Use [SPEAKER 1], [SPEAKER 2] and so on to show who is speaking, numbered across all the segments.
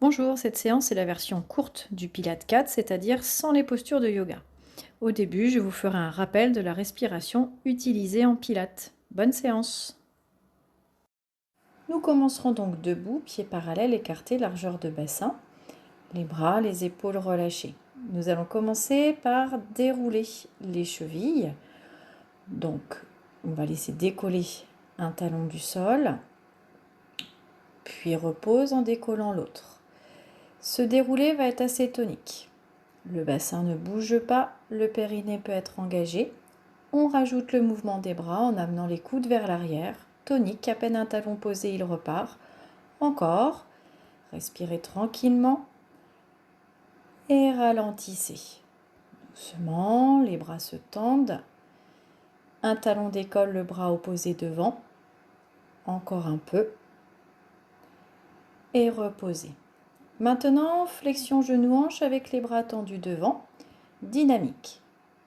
[SPEAKER 1] Bonjour, cette séance est la version courte du Pilate 4, c'est-à-dire sans les postures de yoga. Au début, je vous ferai un rappel de la respiration utilisée en Pilate. Bonne séance! Nous commencerons donc debout, pieds parallèles écartés, largeur de bassin, les bras, les épaules relâchées. Nous allons commencer par dérouler les chevilles. Donc, on va laisser décoller un talon du sol, puis repose en décollant l'autre. Ce déroulé va être assez tonique. Le bassin ne bouge pas, le périnée peut être engagé. On rajoute le mouvement des bras en amenant les coudes vers l'arrière. Tonique, à peine un talon posé, il repart. Encore. Respirez tranquillement et ralentissez. Doucement, les bras se tendent. Un talon décolle, le bras opposé devant. Encore un peu. Et reposez. Maintenant, flexion genou-hanche avec les bras tendus devant. Dynamique.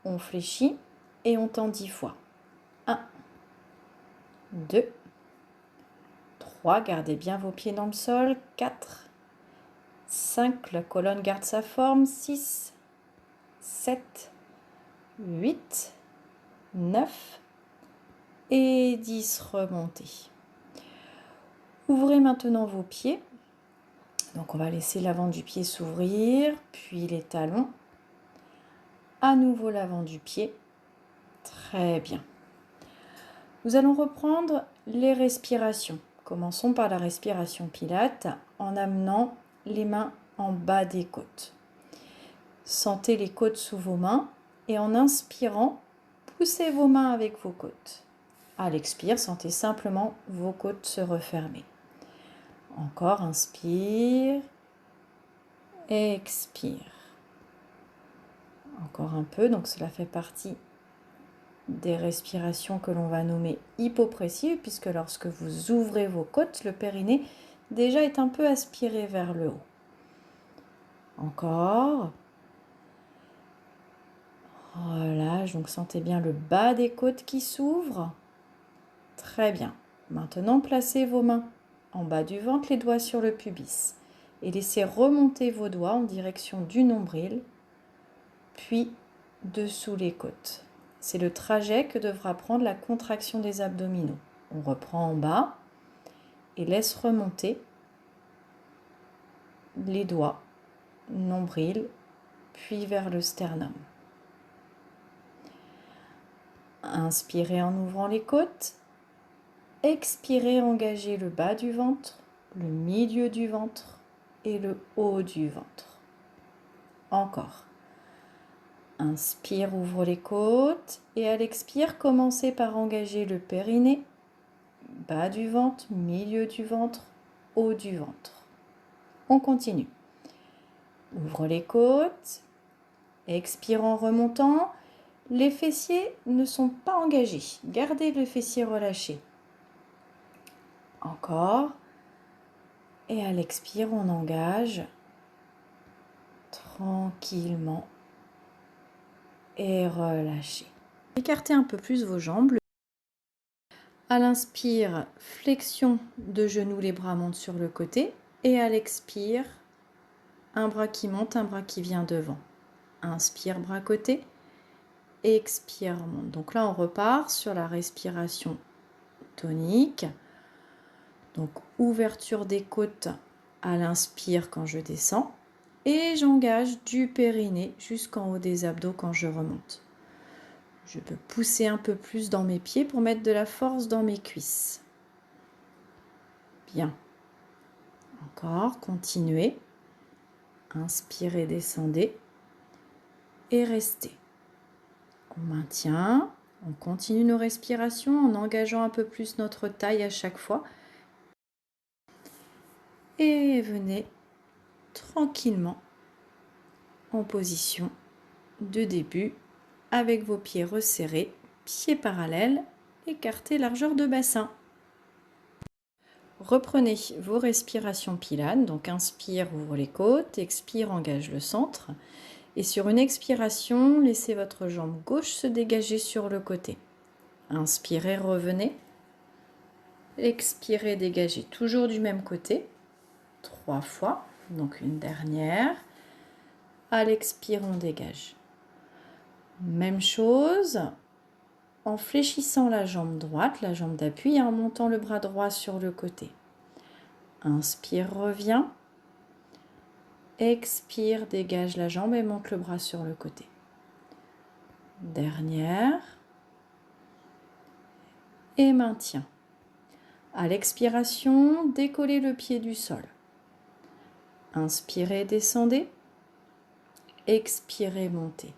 [SPEAKER 1] On fléchit et on tend 10 fois. 1, 2, 3, gardez bien vos pieds dans le sol. 4, 5, la colonne garde sa forme. 6, 7, 8, 9 et 10, remontez. Ouvrez maintenant vos pieds. Donc on va laisser l'avant du pied s'ouvrir, puis les talons. À nouveau l'avant du pied. Très bien. Nous allons reprendre les respirations. Commençons par la respiration Pilate en amenant les mains en bas des côtes. Sentez les côtes sous vos mains et en inspirant, poussez vos mains avec vos côtes. À l'expire, sentez simplement vos côtes se refermer. Encore, inspire, expire. Encore un peu, donc cela fait partie des respirations que l'on va nommer hypopressives, puisque lorsque vous ouvrez vos côtes, le périnée déjà est un peu aspiré vers le haut. Encore. Relâche, donc sentez bien le bas des côtes qui s'ouvrent. Très bien. Maintenant, placez vos mains en bas du ventre, les doigts sur le pubis. Et laissez remonter vos doigts en direction du nombril, puis dessous les côtes. C'est le trajet que devra prendre la contraction des abdominaux. On reprend en bas et laisse remonter les doigts, nombril, puis vers le sternum. Inspirez en ouvrant les côtes. Expirez, engagez le bas du ventre, le milieu du ventre et le haut du ventre. Encore. Inspire, ouvre les côtes et à l'expire, commencez par engager le périnée, bas du ventre, milieu du ventre, haut du ventre. On continue. Ouvre les côtes, expire en remontant. Les fessiers ne sont pas engagés. Gardez le fessier relâché. Encore. Et à l'expire, on engage tranquillement et relâchez. Écartez un peu plus vos jambes. À l'inspire, flexion de genoux, les bras montent sur le côté. Et à l'expire, un bras qui monte, un bras qui vient devant. Inspire, bras côté. Expire, monte. Donc là, on repart sur la respiration tonique. Donc, ouverture des côtes à l'inspire quand je descends. Et j'engage du périnée jusqu'en haut des abdos quand je remonte. Je peux pousser un peu plus dans mes pieds pour mettre de la force dans mes cuisses. Bien. Encore, continuez. Inspirez, descendez. Et restez. On maintient. On continue nos respirations en engageant un peu plus notre taille à chaque fois. Et venez tranquillement en position de début avec vos pieds resserrés, pieds parallèles, écartés largeur de bassin. Reprenez vos respirations Pilate, donc inspire, ouvre les côtes, expire, engage le centre. Et sur une expiration, laissez votre jambe gauche se dégager sur le côté. Inspirez, revenez. Expirez, dégagez toujours du même côté. 3 fois. Donc une dernière. À l'expire, on dégage. Même chose, en fléchissant la jambe droite, la jambe d'appui, et en montant le bras droit sur le côté. Inspire, reviens. Expire, dégage la jambe et monte le bras sur le côté. Dernière. Et maintien. À l'expiration, décollez le pied du sol. Inspirez, descendez. Expirez, montez.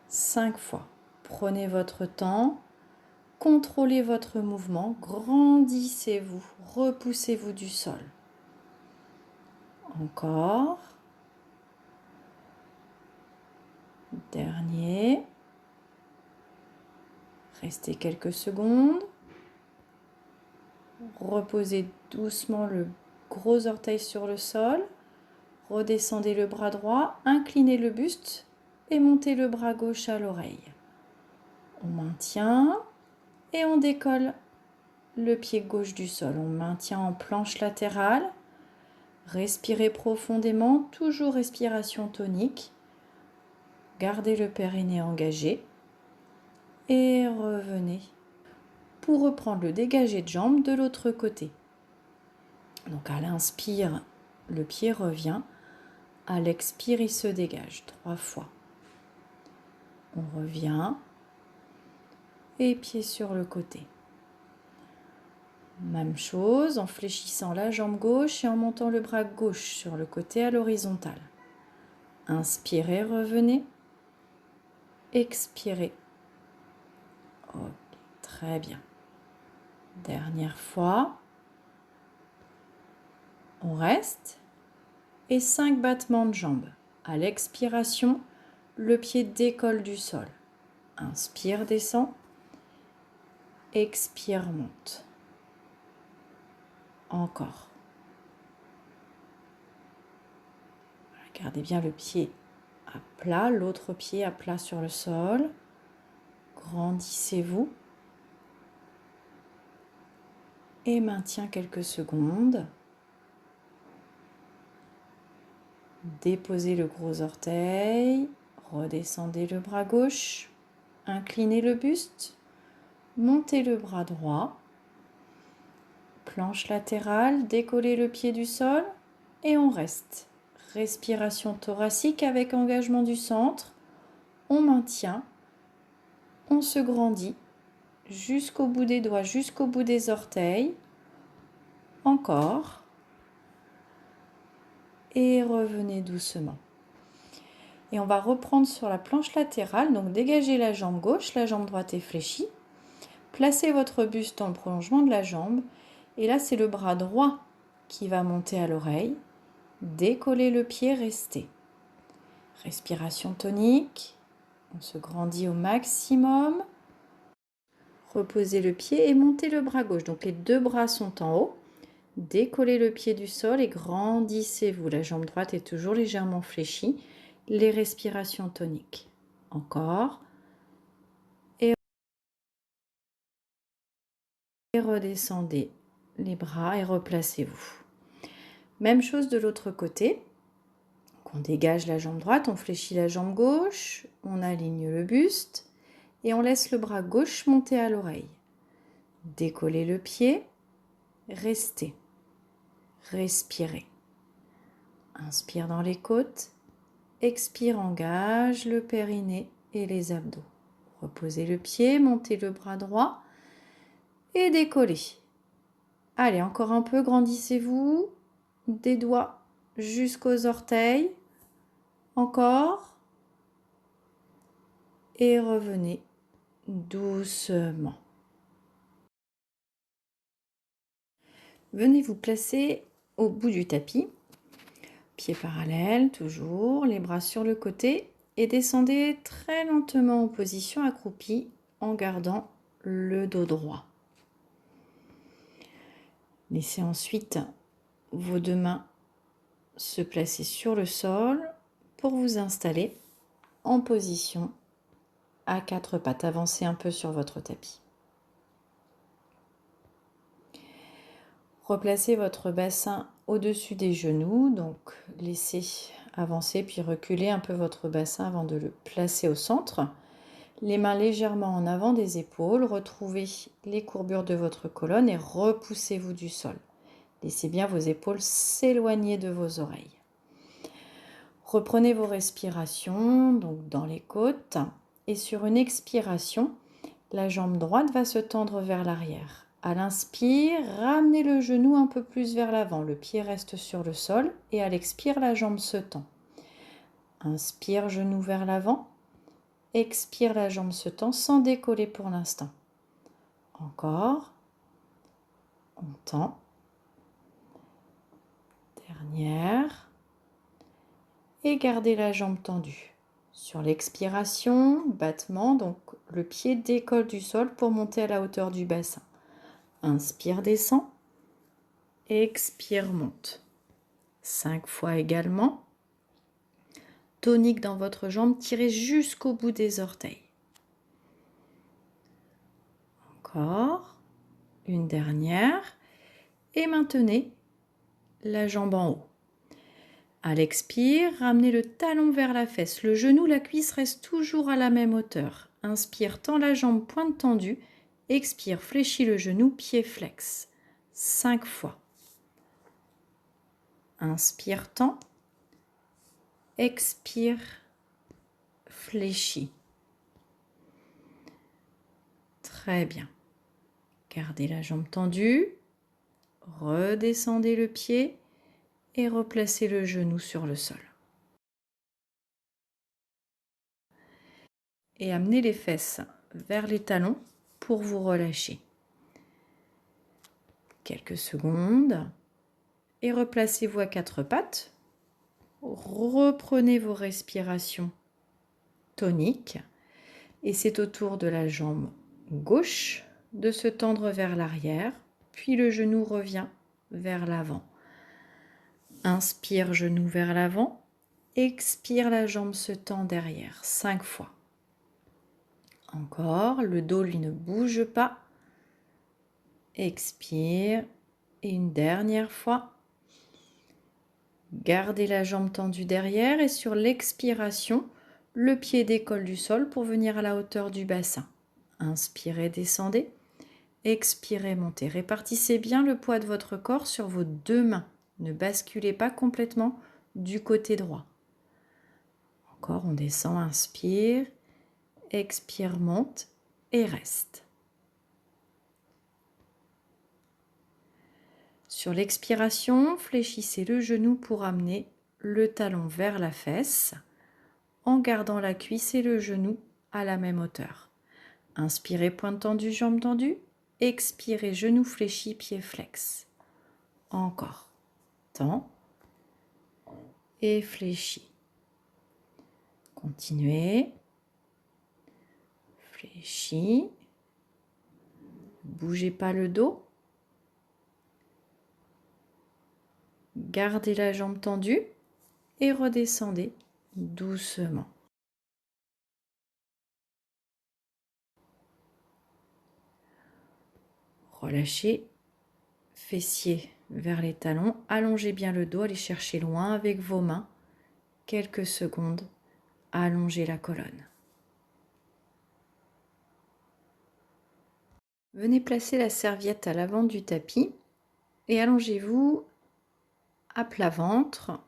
[SPEAKER 1] 5 fois. Prenez votre temps. Contrôlez votre mouvement. Grandissez-vous. Repoussez-vous du sol. Encore. Dernier. Restez quelques secondes. Reposez doucement le gros orteil sur le sol. Redescendez le bras droit, inclinez le buste et montez le bras gauche à l'oreille. On maintient et on décolle le pied gauche du sol. On maintient en planche latérale. Respirez profondément, toujours respiration tonique. Gardez le périnée engagé et revenez pour reprendre le dégagé de jambe de l'autre côté. Donc à l'inspire, le pied revient. À l'expire, il se dégage 3 fois. On revient. Et pied sur le côté. Même chose en fléchissant la jambe gauche et en montant le bras gauche sur le côté à l'horizontale. Inspirez, revenez. Expirez. Ok, très bien. Dernière fois. On reste. Et 5 battements de jambes. À l'expiration, le pied décolle du sol. Inspire, descend. Expire, monte. Encore. Gardez bien le pied à plat, l'autre pied à plat sur le sol. Grandissez-vous. Et maintien quelques secondes. Déposez le gros orteil. Redescendez le bras gauche. Inclinez le buste. Montez le bras droit. Planche latérale. Décollez le pied du sol. Et on reste. Respiration thoracique avec engagement du centre. On maintient. On se grandit jusqu'au bout des doigts, jusqu'au bout des orteils. Encore. Et revenez doucement. Et on va reprendre sur la planche latérale. Donc dégagez la jambe gauche, la jambe droite est fléchie. Placez votre buste dans le prolongement de la jambe. Et là, c'est le bras droit qui va monter à l'oreille. Décollez le pied, restez. Respiration tonique. On se grandit au maximum. Reposez le pied et montez le bras gauche. Donc les deux bras sont en haut. Décollez le pied du sol et grandissez-vous. La jambe droite est toujours légèrement fléchie. Les respirations toniques. Encore. Et redescendez les bras et replacez-vous. Même chose de l'autre côté. On dégage la jambe droite, on fléchit la jambe gauche, on aligne le buste et on laisse le bras gauche monter à l'oreille. Décollez le pied, restez. Respirez. Inspire dans les côtes. Expire, engage le périnée et les abdos. Reposez le pied, montez le bras droit et décollez. Allez, encore un peu, grandissez-vous. Des doigts jusqu'aux orteils. Encore. Et revenez doucement. Venez vous placer au bout du tapis. Pieds parallèles, toujours, les bras sur le côté. Et descendez très lentement en position accroupie en gardant le dos droit. Laissez ensuite vos deux mains se placer sur le sol pour vous installer en position à quatre pattes. Avancez un peu sur votre tapis. Replacez votre bassin au-dessus des genoux, donc laissez avancer puis reculer un peu votre bassin avant de le placer au centre. Les mains légèrement en avant des épaules, retrouvez les courbures de votre colonne et repoussez-vous du sol. Laissez bien vos épaules s'éloigner de vos oreilles. Reprenez vos respirations, donc dans les côtes, et sur une expiration, la jambe droite va se tendre vers l'arrière. À l'inspire, ramenez le genou un peu plus vers l'avant, le pied reste sur le sol, et à l'expire, la jambe se tend. Inspire, genou vers l'avant. Expire, la jambe se tend sans décoller pour l'instant. Encore. On tend. Dernière. Et gardez la jambe tendue. Sur l'expiration, battement, donc le pied décolle du sol pour monter à la hauteur du bassin. Inspire, descend. Expire, monte. 5 fois également. Tonique dans votre jambe, tirez jusqu'au bout des orteils. Encore. Une dernière. Et maintenez la jambe en haut. À l'expire, ramenez le talon vers la fesse. Le genou, la cuisse reste toujours à la même hauteur. Inspire, tend la jambe, pointe tendue. Expire, fléchis le genou, pied flex. 5 fois. Inspire, tend. Expire, fléchis. Très bien. Gardez la jambe tendue. Redescendez le pied et replacez le genou sur le sol. Et amenez les fesses vers les talons pour vous relâcher. Quelques secondes et replacez-vous à 4 pattes. Reprenez vos respirations toniques et c'est au tour de la jambe gauche de se tendre vers l'arrière, puis le genou revient vers l'avant. Inspire, genou vers l'avant, expire, la jambe se tend derrière, 5 fois. Encore, le dos lui ne bouge pas. Expire et une dernière fois. Gardez la jambe tendue derrière et sur l'expiration, le pied décolle du sol pour venir à la hauteur du bassin. Inspirez, descendez. Expirez, montez. Répartissez bien le poids de votre corps sur vos 2 mains. Ne basculez pas complètement du côté droit. Encore, on descend, inspire, expire, monte et reste. Sur l'expiration, fléchissez le genou pour amener le talon vers la fesse en gardant la cuisse et le genou à la même hauteur. Inspirez, pointe tendue, jambe tendue. Expirez, genou fléchi, pied flex. Encore. Tend et fléchis. Continuez. Fléchis. Bougez pas le dos. Gardez la jambe tendue et redescendez doucement. Relâchez, fessiers vers les talons, allongez bien le dos, allez chercher loin avec vos mains. Quelques secondes, allongez la colonne. Venez placer la serviette à l'avant du tapis et allongez-vous à plat ventre,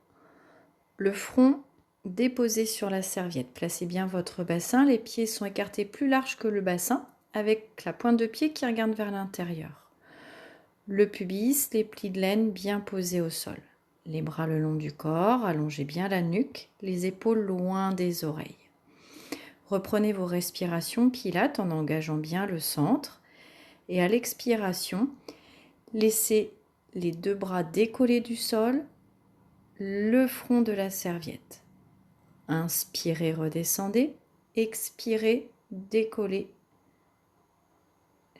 [SPEAKER 1] le front déposé sur la serviette. Placez bien votre bassin, les pieds sont écartés plus larges que le bassin avec la pointe de pied qui regarde vers l'intérieur. Le pubis, les plis de laine bien posés au sol. Les bras le long du corps, allongez bien la nuque, les épaules loin des oreilles. Reprenez vos respirations pilates en engageant bien le centre. Et à l'expiration, laissez les 2 bras décollés du sol, le front de la serviette. Inspirez, redescendez. Expirez, décollez.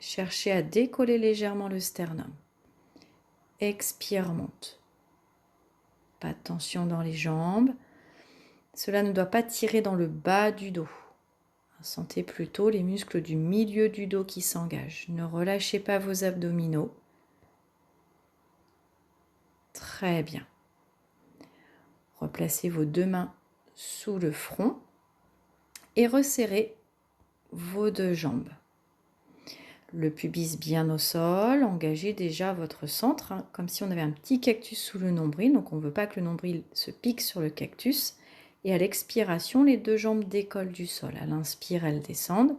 [SPEAKER 1] Cherchez à décoller légèrement le sternum. Expire, monte. Pas de tension dans les jambes. Cela ne doit pas tirer dans le bas du dos. Sentez plutôt les muscles du milieu du dos qui s'engagent. Ne relâchez pas vos abdominaux. Très bien. Replacez vos deux mains sous le front et resserrez vos deux jambes. Le pubis bien au sol, engagez déjà votre centre, hein, comme si on avait un petit cactus sous le nombril. Donc on ne veut pas que le nombril se pique sur le cactus. Et à l'expiration, les deux jambes décollent du sol. À l'inspire, elles descendent.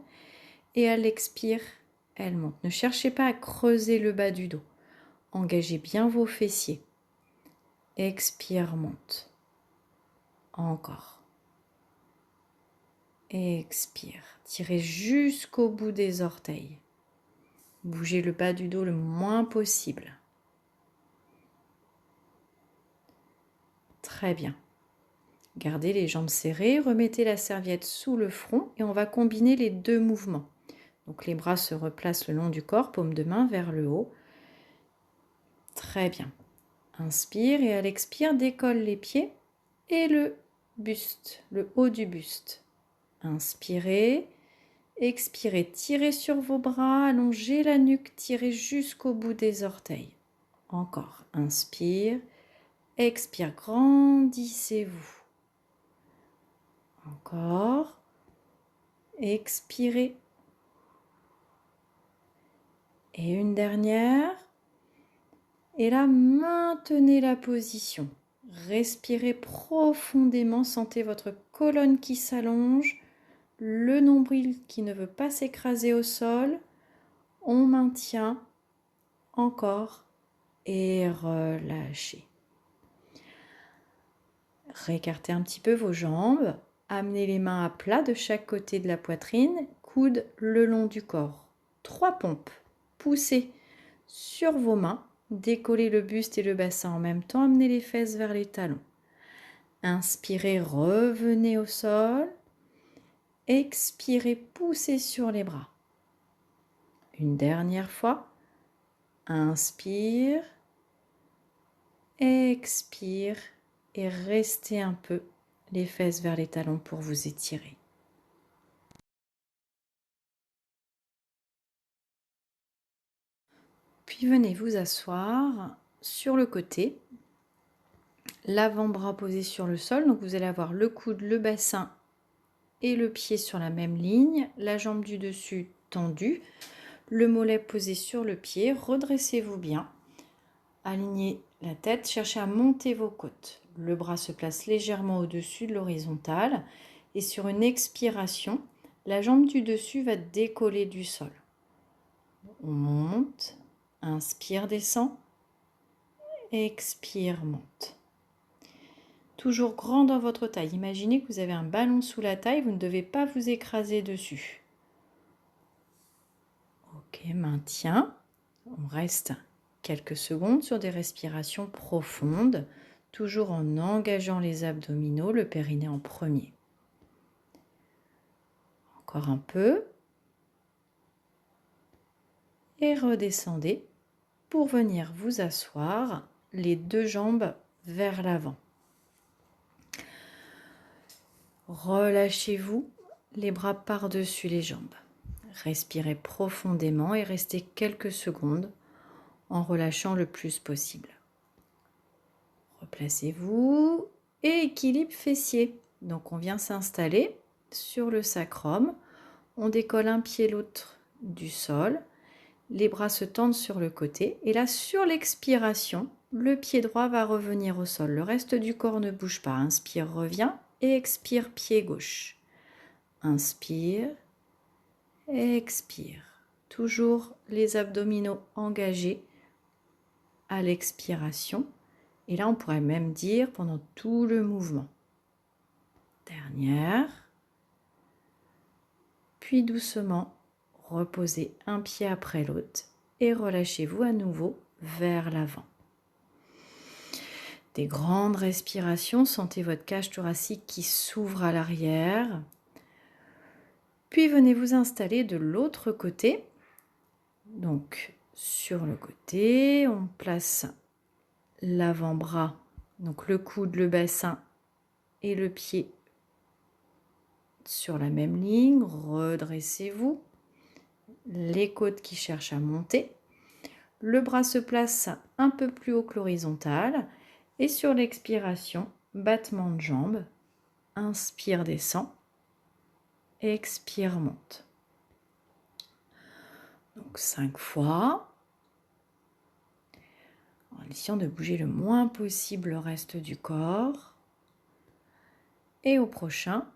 [SPEAKER 1] Et à l'expire, elles montent. Ne cherchez pas à creuser le bas du dos. Engagez bien vos fessiers. Expire, monte. Encore. Expire. Tirez jusqu'au bout des orteils. Bougez le bas du dos le moins possible. Très bien. Gardez les jambes serrées, remettez la serviette sous le front et on va combiner les deux mouvements. Donc les bras se replacent le long du corps, paume de main vers le haut. Très bien. Inspire et à l'expire, décolle les pieds et le buste, le haut du buste. Inspirez, expirez, tirez sur vos bras, allongez la nuque, tirez jusqu'au bout des orteils. Encore, inspire, expire, grandissez-vous. Encore, expirez. Et une dernière. Et là, maintenez la position. Respirez profondément, sentez votre colonne qui s'allonge, le nombril qui ne veut pas s'écraser au sol. On maintient encore et relâchez. Réécartez un petit peu vos jambes, amenez les mains à plat de chaque côté de la poitrine, coudes le long du corps. 3 pompes, poussez sur vos mains. Décollez le buste et le bassin en même temps, amenez les fesses vers les talons. Inspirez, revenez au sol. Expirez, poussez sur les bras. Une dernière fois. Inspire. Expire et restez un peu les fesses vers les talons pour vous étirer. Puis venez vous asseoir sur le côté. L'avant-bras posé sur le sol, donc vous allez avoir le coude, le bassin et le pied sur la même ligne, la jambe du dessus tendue, le mollet posé sur le pied, redressez-vous bien, alignez la tête, cherchez à monter vos côtes. Le bras se place légèrement au-dessus de l'horizontale et sur une expiration, la jambe du dessus va décoller du sol. On monte, inspire, descend, expire, monte. Toujours grand dans votre taille. Imaginez que vous avez un ballon sous la taille, vous ne devez pas vous écraser dessus. Ok, maintien. On reste quelques secondes sur des respirations profondes, toujours en engageant les abdominaux, le périnée en premier. Encore un peu. Et redescendez pour venir vous asseoir, les deux jambes vers l'avant. Relâchez-vous, les bras par-dessus les jambes. Respirez profondément et restez quelques secondes en relâchant le plus possible. Replacez-vous et équilibre fessier. Donc on vient s'installer sur le sacrum. On décolle un pied l'autre du sol. Les bras se tendent sur le côté. Et là, sur l'expiration, le pied droit va revenir au sol. Le reste du corps ne bouge pas. Inspire, revient. Et expire, pied gauche. Inspire. Expire. Toujours les abdominaux engagés à l'expiration. Et là, on pourrait même dire pendant tout le mouvement. Dernière. Puis doucement, reposez un pied après l'autre et relâchez-vous à nouveau vers l'avant. Des grandes respirations, sentez votre cage thoracique qui s'ouvre à l'arrière. Puis venez vous installer de l'autre côté. Donc sur le côté, on place l'avant-bras, donc le coude, le bassin et le pied sur la même ligne. Redressez-vous, les côtes qui cherchent à monter. Le bras se place un peu plus haut que l'horizontale Et sur l'expiration, battement de jambes. Inspire, descend. Expire, monte. Donc 5 fois. En essayant de bouger le moins possible le reste du corps. Et au prochain,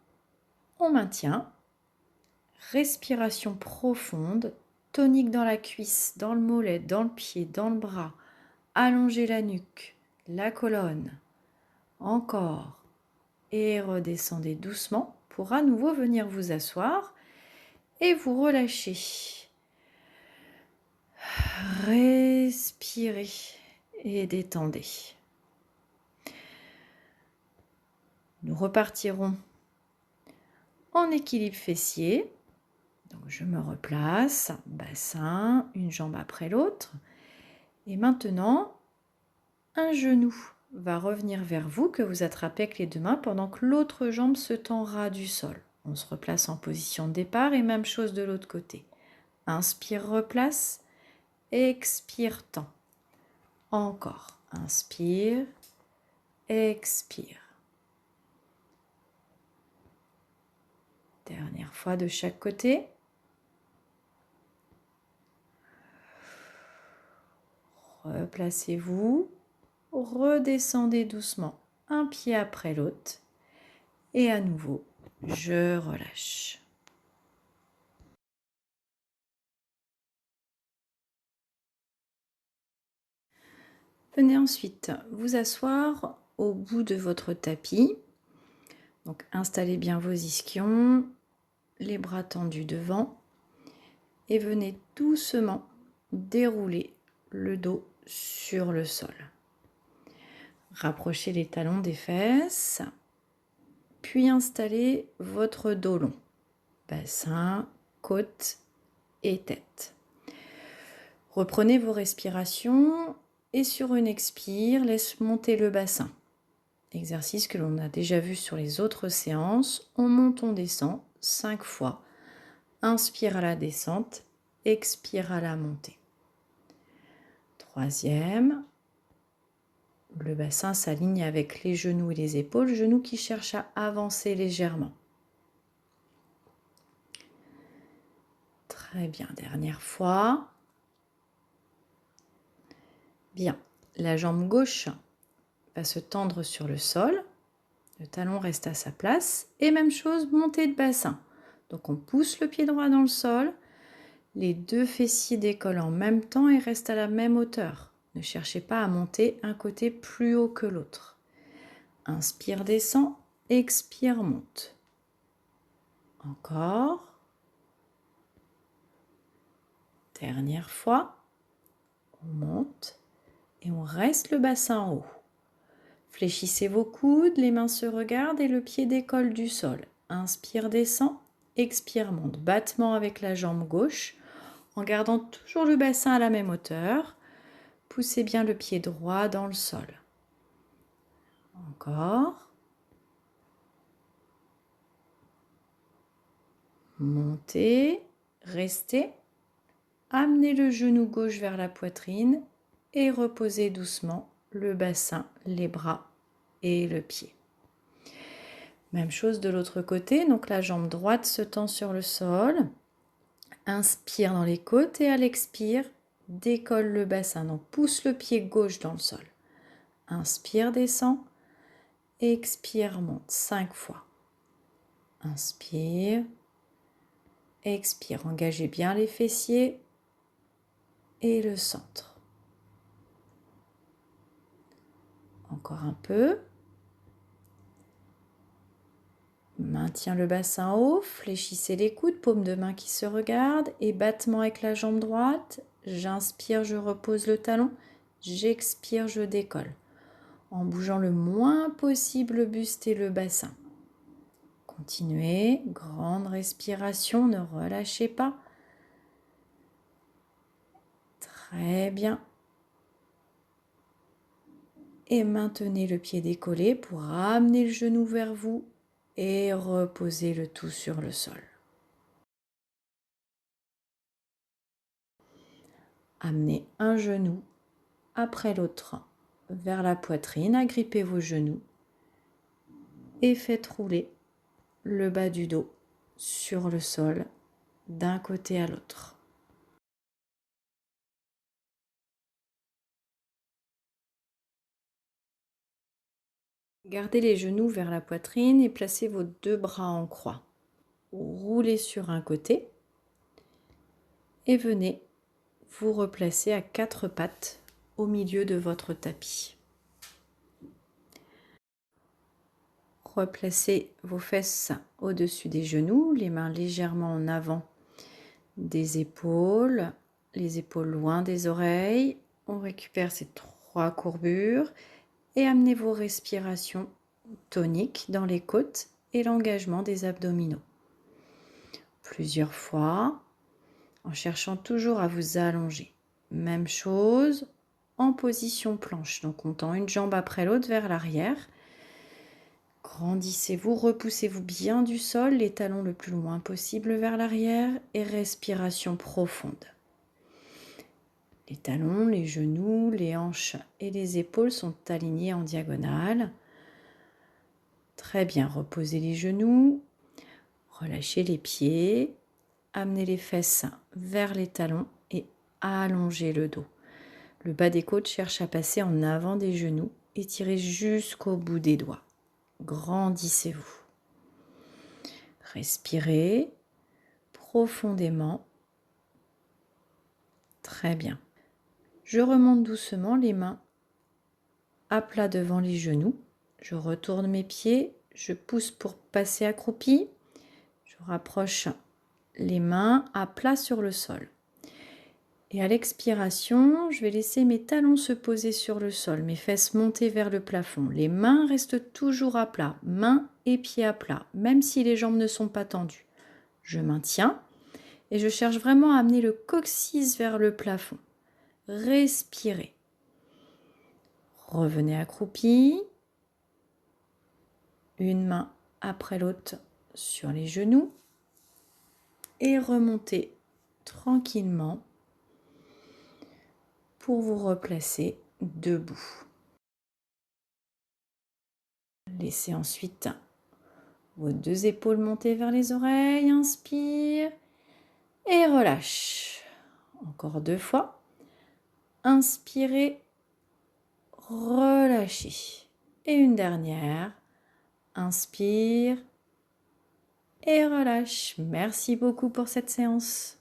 [SPEAKER 1] on maintient. Respiration profonde, tonique dans la cuisse, dans le mollet, dans le pied, dans le bras. Allongez la nuque, la colonne. Encore. Et redescendez doucement pour à nouveau venir vous asseoir et vous relâcher. Respirez et détendez. Nous repartirons en équilibre fessier. Donc je me replace, bassin, une jambe après l'autre. Et maintenant, un genou va revenir vers vous que vous attrapez avec les deux mains pendant que l'autre jambe se tend ras du sol. On se replace en position de départ et même chose de l'autre côté. Inspire, replace. Expire, tend. Encore. Inspire. Expire. Dernière fois de chaque côté. Replacez-vous. Redescendez doucement un pied après l'autre. Et à nouveau, je relâche. Venez ensuite vous asseoir au bout de votre tapis. Donc installez bien vos ischions, les bras tendus devant et venez doucement dérouler le dos sur le sol. Rapprochez les talons des fesses, puis installez votre dos long, bassin, côte et tête. Reprenez vos respirations et sur une expire, laisse monter le bassin. Exercice que l'on a déjà vu sur les autres séances. On monte, on descend 5 fois. Inspire à la descente, expire à la montée. Troisième, le bassin s'aligne avec les genoux et les épaules, genoux qui cherchent à avancer légèrement. Très bien, dernière fois. Bien, la jambe gauche va se tendre sur le sol, le talon reste à sa place et même chose, montée de bassin. Donc on pousse le pied droit dans le sol, les deux fessiers décollent en même temps et restent à la même hauteur. Ne cherchez pas à monter un côté plus haut que l'autre. Inspire, descend, expire, monte. Encore. Dernière fois. On monte et on reste le bassin en haut. Fléchissez vos coudes, les mains se regardent et le pied décolle du sol. Inspire, descend, expire, monte. Battement avec la jambe gauche en gardant toujours le bassin à la même hauteur. Poussez bien le pied droit dans le sol. Encore. Montez, restez. Amenez le genou gauche vers la poitrine et reposez doucement le bassin, les bras et le pied. Même chose de l'autre côté, donc la jambe droite se tend sur le sol. Inspire dans les côtes et à l'expire, décolle le bassin. Donc pousse le pied gauche dans le sol. Inspire, descend. Expire, monte 5 fois. Inspire. Expire, engagez bien les fessiers et le centre. Encore un peu. Maintiens le bassin haut, fléchissez les coudes, paume de main qui se regardent et battement avec la jambe droite. J'inspire, je repose le talon. J'expire, je décolle. En bougeant le moins possible le buste et le bassin. Continuez, grande respiration, ne relâchez pas. Très bien. Et maintenez le pied décollé pour ramener le genou vers vous et reposer le tout sur le sol. Amenez un genou après l'autre vers la poitrine, agrippez vos genoux et faites rouler le bas du dos sur le sol d'un côté à l'autre. Gardez les genoux vers la poitrine et placez vos 2 bras en croix. Roulez sur un côté et venez vous replacer à 4 pattes au milieu de votre tapis. Replacez vos fesses au-dessus des genoux, les mains légèrement en avant des épaules, les épaules loin des oreilles. On récupère ces 3 courbures et amenez vos respirations toniques dans les côtes et l'engagement des abdominaux. Plusieurs fois, en cherchant toujours à vous allonger. Même chose en position planche. Donc on tend une jambe après l'autre vers l'arrière. Grandissez-vous, repoussez-vous bien du sol, les talons le plus loin possible vers l'arrière et respiration profonde. Les talons, les genoux, les hanches et les épaules sont alignés en diagonale. Très bien, reposez les genoux, relâchez les pieds, amenez les fesses vers les talons et allongez le dos. Le bas des côtes cherche à passer en avant des genoux et tirez jusqu'au bout des doigts. Grandissez-vous. Respirez profondément. Très bien. Je remonte doucement les mains à plat devant les genoux. Je retourne mes pieds. Je pousse pour passer accroupi. Je rapproche les mains à plat sur le sol. Et à l'expiration, je vais laisser mes talons se poser sur le sol, mes fesses monter vers le plafond. Les mains restent toujours à plat, mains et pieds à plat, même si les jambes ne sont pas tendues. Je maintiens et je cherche vraiment à amener le coccyx vers le plafond. Respirez. Revenez accroupi. Une main après l'autre sur les genoux et remontez tranquillement pour vous replacer debout. Laissez ensuite vos 2 épaules monter vers les oreilles. Inspire et relâche. Encore 2 fois. Inspirez, relâchez. Et une dernière. Inspire et relâche. Merci beaucoup pour cette séance.